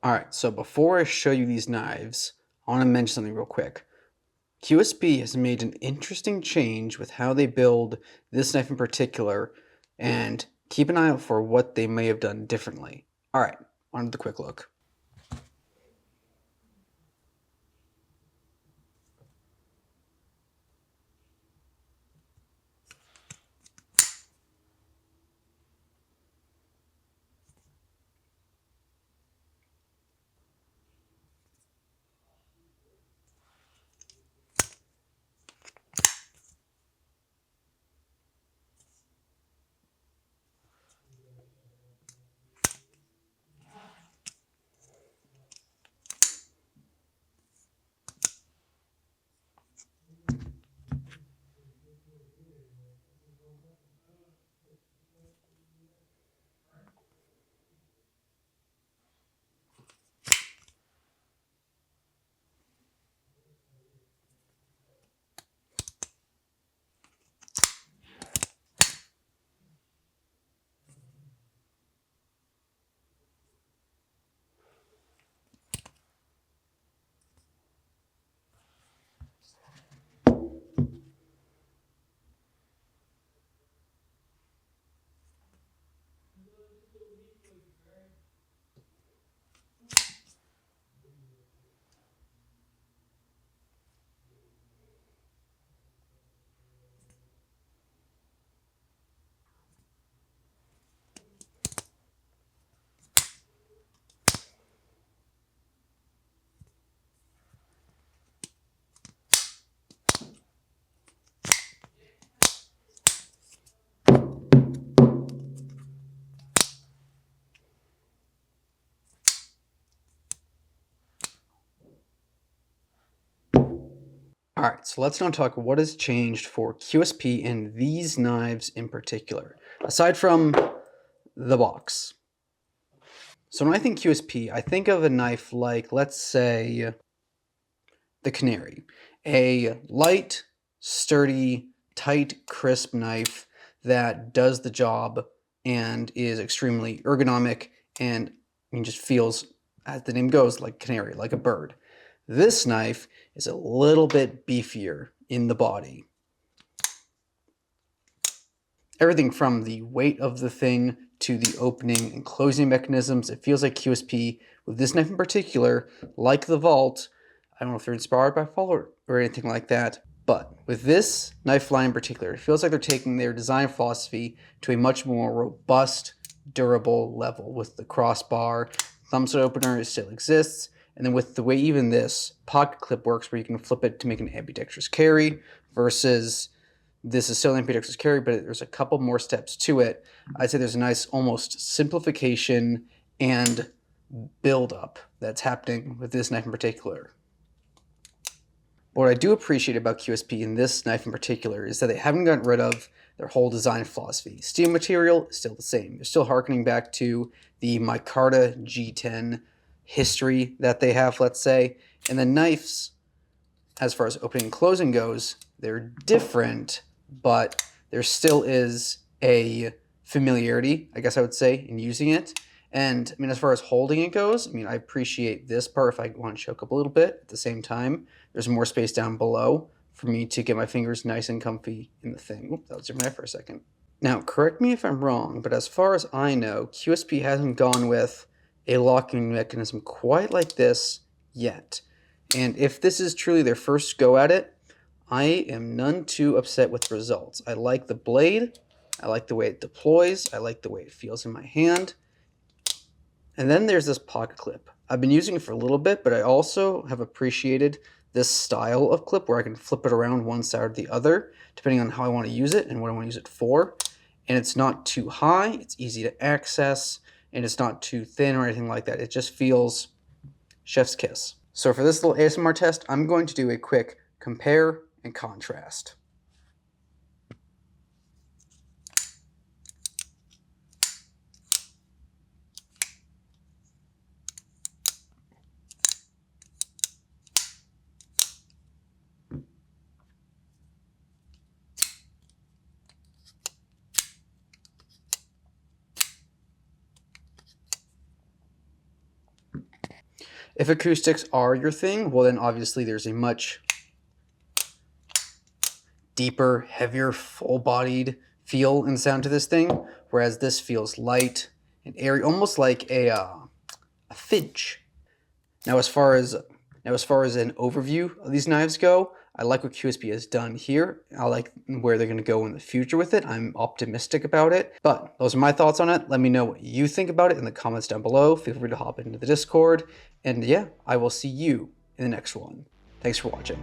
All right, so before I show you these knives, I want to mention something real quick. QSP has made an interesting change with how they build this knife in particular, and keep an eye out for what they may have done differently. All right, on to the quick look. All right, so let's now talk what has changed for QSP in these knives in particular, aside from the box. So when I think QSP, I think of a knife like, let's say, the Canary, a light, sturdy, tight, crisp knife that does the job and is extremely ergonomic and just feels, as the name goes, like canary, like a bird. This knife is a little bit beefier in the body. Everything from the weight of the thing to the opening and closing mechanisms, it feels like QSP, with this knife in particular, like the Vault. I don't know if they're inspired by Fall or anything like that, but with this knife line in particular, it feels like they're taking their design philosophy to a much more robust, durable level. With the crossbar, thumb stud opener, it still exists, and then with the way even this pocket clip works, where you can flip it to make an ambidextrous carry, versus this is still ambidextrous carry, but there's a couple more steps to it. I'd say there's a nice almost simplification and build-up that's happening with this knife in particular. What I do appreciate about QSP in this knife in particular is that they haven't gotten rid of their whole design philosophy. Steel material is still the same. They're still harkening back to the micarta G10 history that they have, let's say. And the knives, as far as opening and closing goes, they're different, but there still is a familiarity, I guess I would say, in using it. And I mean, as far as holding it goes, I mean, I appreciate this part if I want to choke up a little bit. At the same time, there's more space down below for me to get my fingers nice and comfy in the thing. Oop, that was your knife for a second. Now, correct me if I'm wrong, but as far as I know, QSP hasn't gone with a locking mechanism quite like this yet. And if this is truly their first go at it, I am none too upset with the results. I like the blade, I like the way it deploys, I like the way it feels in my hand. And then there's this pocket clip. I've been using it for a little bit, but I also have appreciated this style of clip where I can flip it around one side or the other, depending on how I want to use it and what I want to use it for. And it's not too high, it's easy to access, and it's not too thin or anything like that. It just feels chef's kiss. So for this little ASMR test, I'm going to do a quick compare and contrast. If acoustics are your thing, well then obviously there's a much deeper, heavier, full-bodied feel and sound to this thing, whereas this feels light and airy, almost like a Finch. Now as far as an overview of these knives go, I like what QSP has done here. I like where they're going to go in the future with it. I'm optimistic about it. But those are my thoughts on it. Let me know what you think about it in the comments down below. Feel free to hop into the Discord. And yeah, I will see you in the next one. Thanks for watching.